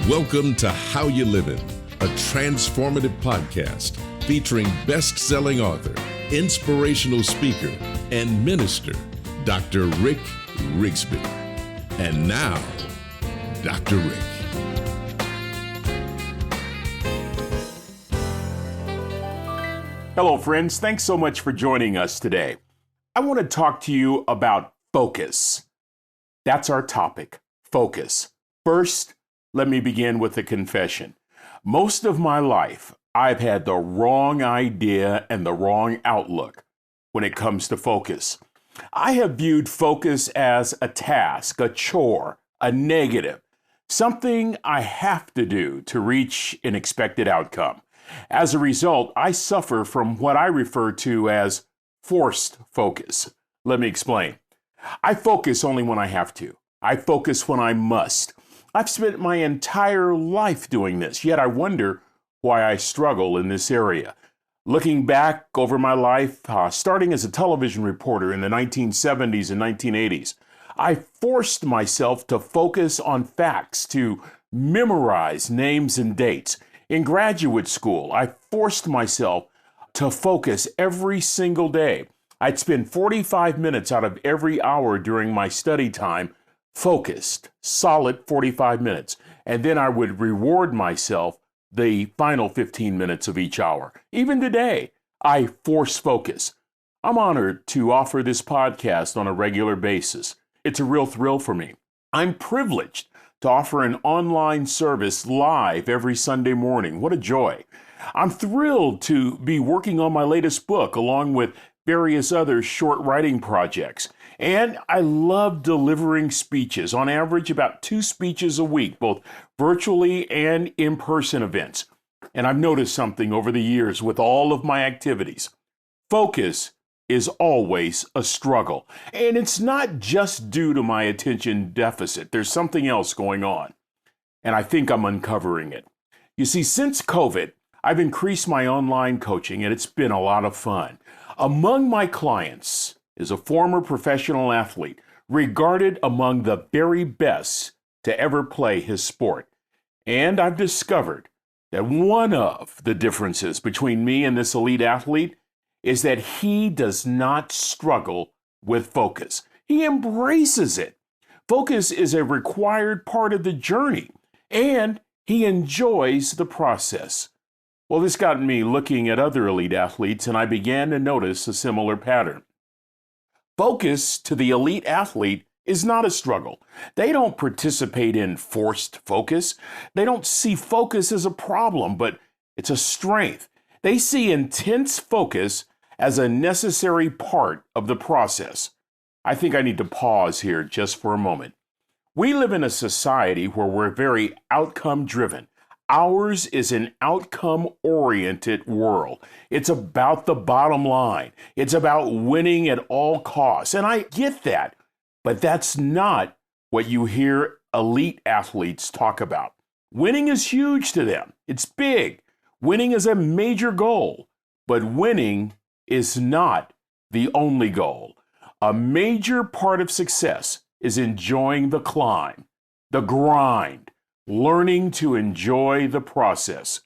Welcome to How You Livin', a transformative podcast featuring best-selling author, inspirational speaker, and minister, Dr. Rick Rigsby. And now, Dr. Rick. Hello, friends. Thanks so much for joining us today. I want to talk to you about focus. That's our topic, focus. First, let me begin with a confession. Most of my life, I've had the wrong idea and the wrong outlook when it comes to focus. I have viewed focus as a task, a chore, a negative, something I have to do to reach an expected outcome. As a result, I suffer from what I refer to as forced focus. Let me explain. I focus only when I have to. I focus when I must. I've spent my entire life doing this, yet I wonder why I struggle in this area. Looking back over my life, starting as a television reporter in the 1970s and 1980s, I forced myself to focus on facts, to memorize names and dates. In graduate school, I forced myself to focus every single day. I'd spend 45 minutes out of every hour during my study time focused, solid 45 minutes. And then I would reward myself the final 15 minutes of each hour. Even today, I force focus. I'm honored to offer this podcast on a regular basis. It's a real thrill for me. I'm privileged to offer an online service live every Sunday morning. What a joy. I'm thrilled to be working on my latest book along with various other short writing projects. And I love delivering speeches, on average about 2 speeches a week, both virtually and in-person events. And I've noticed something over the years with all of my activities. Focus is always a struggle. And it's not just due to my attention deficit. There's something else going on. And I think I'm uncovering it. You see, since COVID, I've increased my online coaching, and it's been a lot of fun. Among my clients is a former professional athlete, regarded among the very best to ever play his sport. And I've discovered that one of the differences between me and this elite athlete is that he does not struggle with focus. He embraces it. Focus is a required part of the journey, and he enjoys the process. Well, this got me looking at other elite athletes, and I began to notice a similar pattern. Focus to the elite athlete is not a struggle. They don't participate in forced focus. They don't see focus as a problem, but it's a strength. They see intense focus as a necessary part of the process. I think I need to pause here just for a moment. We live in a society where we're very outcome-driven. Ours is an outcome-oriented world. It's about the bottom line. It's about winning at all costs. And I get that, but that's not what you hear elite athletes talk about. Winning is huge to them. It's big. Winning is a major goal, but winning is not the only goal. A major part of success is enjoying the climb, the grind, learning to enjoy the process.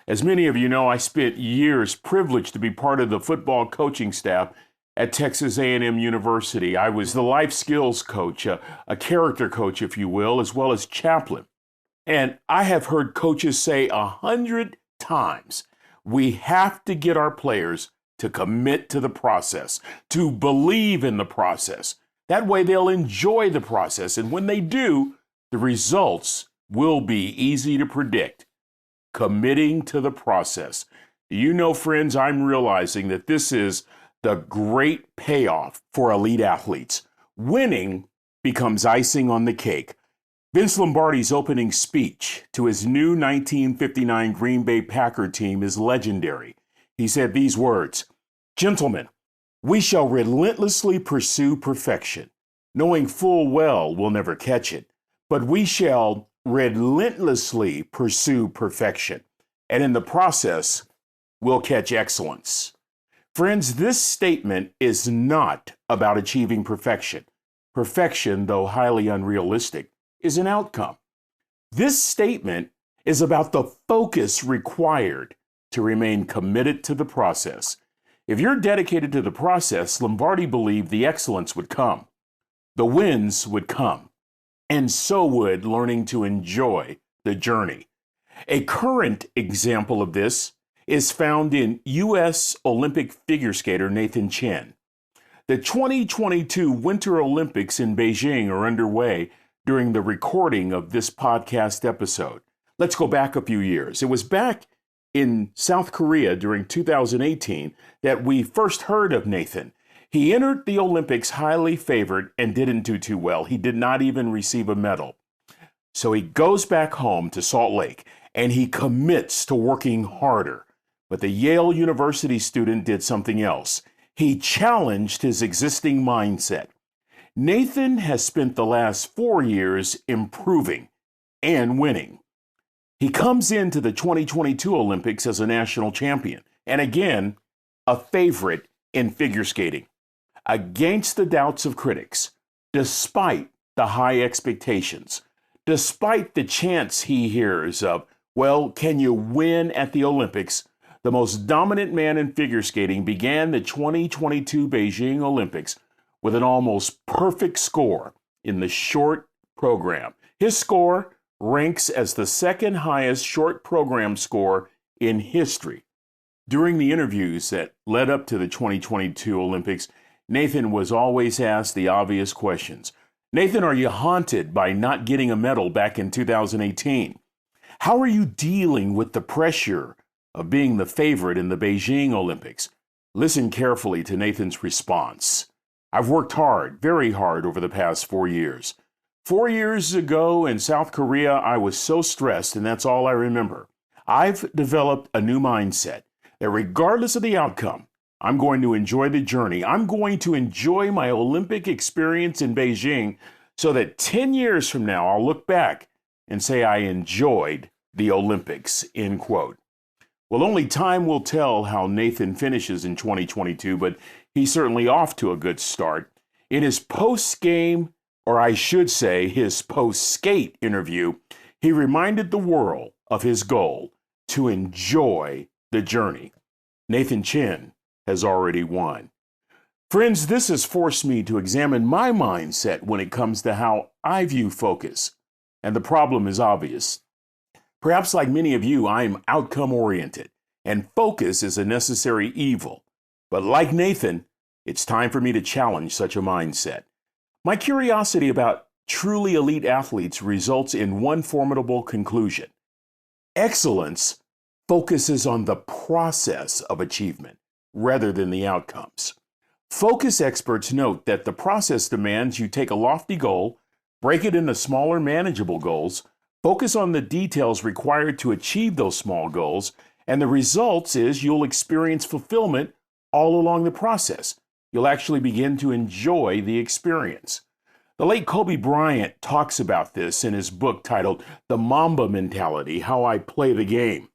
As many of you know, I spent years privileged to be part of the football coaching staff at Texas A&M University. I was the life skills coach, a character coach, if you will, as well as chaplain. And I have heard coaches say 100 times, we have to get our players to commit to the process, to believe in the process. That way they'll enjoy the process. And when they do, the results will be easy to predict. Committing to the process. You know, friends, I'm realizing that this is the great payoff for elite athletes. Winning becomes icing on the cake. Vince Lombardi's opening speech to his new 1959 Green Bay Packer team is legendary. He said these words, "Gentlemen, we shall relentlessly pursue perfection, knowing full well we'll never catch it, but we shall relentlessly pursue perfection, and in the process, we'll catch excellence." Friends, this statement is not about achieving perfection. Perfection, though highly unrealistic, is an outcome. This statement is about the focus required to remain committed to the process. If you're dedicated to the process, Lombardi believed the excellence would come, the wins would come, and so would learning to enjoy the journey. A current example of this is found in U.S. Olympic figure skater Nathan Chen. The 2022 Winter Olympics in Beijing are underway during the recording of this podcast episode. Let's go back a few years. It was back in South Korea during 2018 that we first heard of Nathan. He entered the Olympics highly favored and didn't do too well. He did not even receive a medal. So he goes back home to Salt Lake and he commits to working harder. But the Yale University student did something else. He challenged his existing mindset. Nathan has spent the last 4 years improving and winning. He comes into the 2022 Olympics as a national champion, and again, a favorite in figure skating. Against the doubts of critics, despite the high expectations, despite the chants he hears of, well, can you win at the Olympics? The most dominant man in figure skating began the 2022 Beijing Olympics with an almost perfect score in the short program. His score ranks as the second highest short program score in history. During the interviews that led up to the 2022 Olympics, Nathan was always asked the obvious questions. Nathan, are you haunted by not getting a medal back in 2018? How are you dealing with the pressure of being the favorite in the Beijing Olympics? Listen carefully to Nathan's response. I've worked hard, very hard over the past 4 years. 4 years ago in South Korea, I was so stressed, and that's all I remember. I've developed a new mindset that regardless of the outcome, I'm going to enjoy the journey. I'm going to enjoy my Olympic experience in Beijing so that 10 years from now, I'll look back and say I enjoyed the Olympics, end quote. Well, only time will tell how Nathan finishes in 2022, but he's certainly off to a good start. In his post-game, or I should say his post-skate interview, he reminded the world of his goal to enjoy the journey. Nathan Chen has already won. Friends, this has forced me to examine my mindset when it comes to how I view focus. And the problem is obvious. Perhaps like many of you, I am outcome-oriented, and focus is a necessary evil. But like Nathan, it's time for me to challenge such a mindset. My curiosity about truly elite athletes results in one formidable conclusion. Excellence focuses on the process of achievement rather than the outcomes. Focus experts note that the process demands you take a lofty goal, break it into smaller, manageable goals, focus on the details required to achieve those small goals, and the results is you'll experience fulfillment all along the process. You'll actually begin to enjoy the experience. The late Kobe Bryant talks about this in his book titled The Mamba Mentality, How I Play the Game.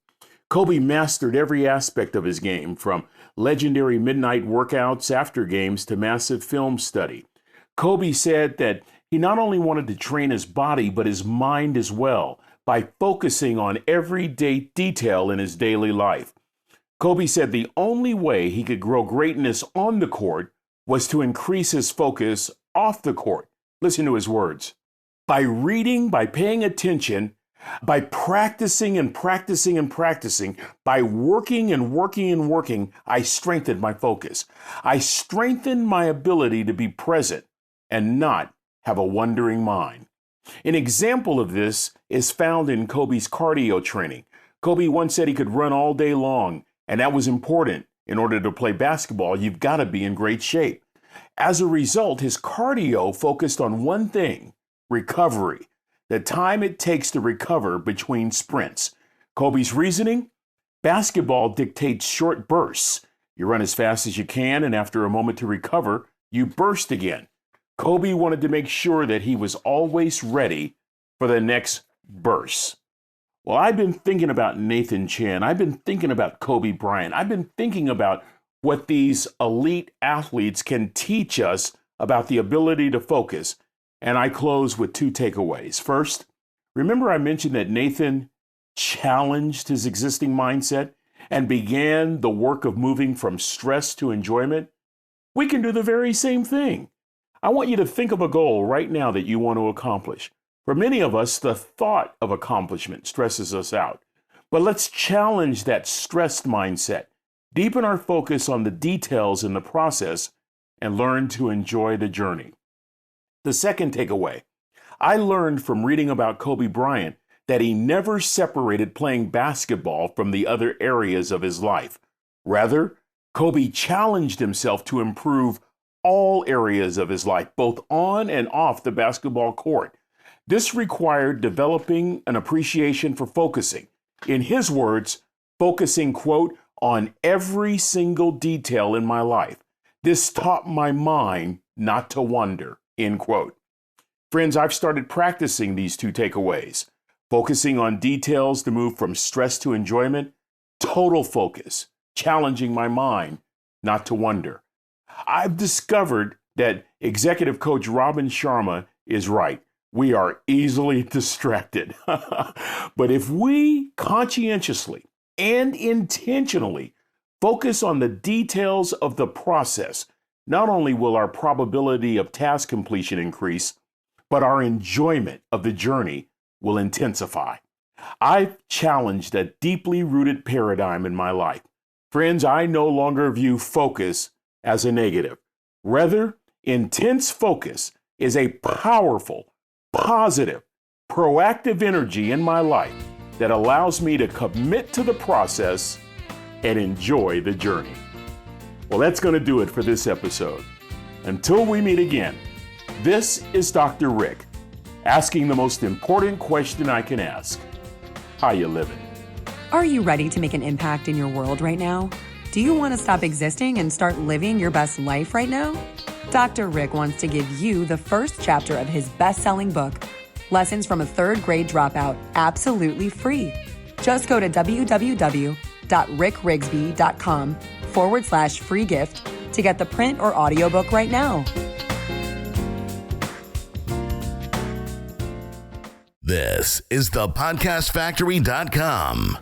Kobe mastered every aspect of his game, from legendary midnight workouts after games to massive film study. Kobe said that he not only wanted to train his body, but his mind as well, by focusing on everyday detail in his daily life. Kobe said the only way he could grow greatness on the court was to increase his focus off the court. Listen to his words. By reading, by paying attention, by practicing and practicing and practicing, by working and working and working, I strengthened my focus. I strengthened my ability to be present and not have a wandering mind. An example of this is found in Kobe's cardio training. Kobe once said he could run all day long, and that was important. In order to play basketball, you've got to be in great shape. As a result, his cardio focused on one thing: recovery, the time it takes to recover between sprints. Kobe's reasoning: basketball dictates short bursts. You run as fast as you can, and after a moment to recover, you burst again. Kobe wanted to make sure that he was always ready for the next burst. Well, I've been thinking about Nathan Chen. I've been thinking about Kobe Bryant. I've been thinking about what these elite athletes can teach us about the ability to focus. And I close with 2 takeaways. First, Remember I mentioned that Nathan challenged his existing mindset and began the work of moving from stress to enjoyment? We can do the very same thing. I want you to think of a goal right now that you want to accomplish. For many of us, the thought of accomplishment stresses us out. But let's challenge that stressed mindset, deepen our focus on the details in the process, and learn to enjoy the journey. The second takeaway, I learned from reading about Kobe Bryant that he never separated playing basketball from the other areas of his life. Rather, Kobe challenged himself to improve all areas of his life, both on and off the basketball court. This required developing an appreciation for focusing. In his words, focusing, quote, on every single detail in my life. This taught my mind not to wonder, end quote. Friends, I've started practicing these two takeaways. Focusing on details to move from stress to enjoyment, total focus, challenging my mind not to wonder. I've discovered that executive coach Robin Sharma is right. We are easily distracted. But if we conscientiously and intentionally focus on the details of the process, not only will our probability of task completion increase, but our enjoyment of the journey will intensify. I've challenged a deeply rooted paradigm in my life. Friends, I no longer view focus as a negative. Rather, intense focus is a powerful, positive, proactive energy in my life that allows me to commit to the process and enjoy the journey. Well, that's going to do it for this episode. Until we meet again, this is Dr. Rick, asking the most important question I can ask. How you living? Are you ready to make an impact in your world right now? Do you want to stop existing and start living your best life right now? Dr. Rick wants to give you the first chapter of his best-selling book, Lessons from a Third Grade Dropout, absolutely free. Just go to www.rickrigsby.com/free gift to get the print or audiobook right now. This is thepodcastfactory.com.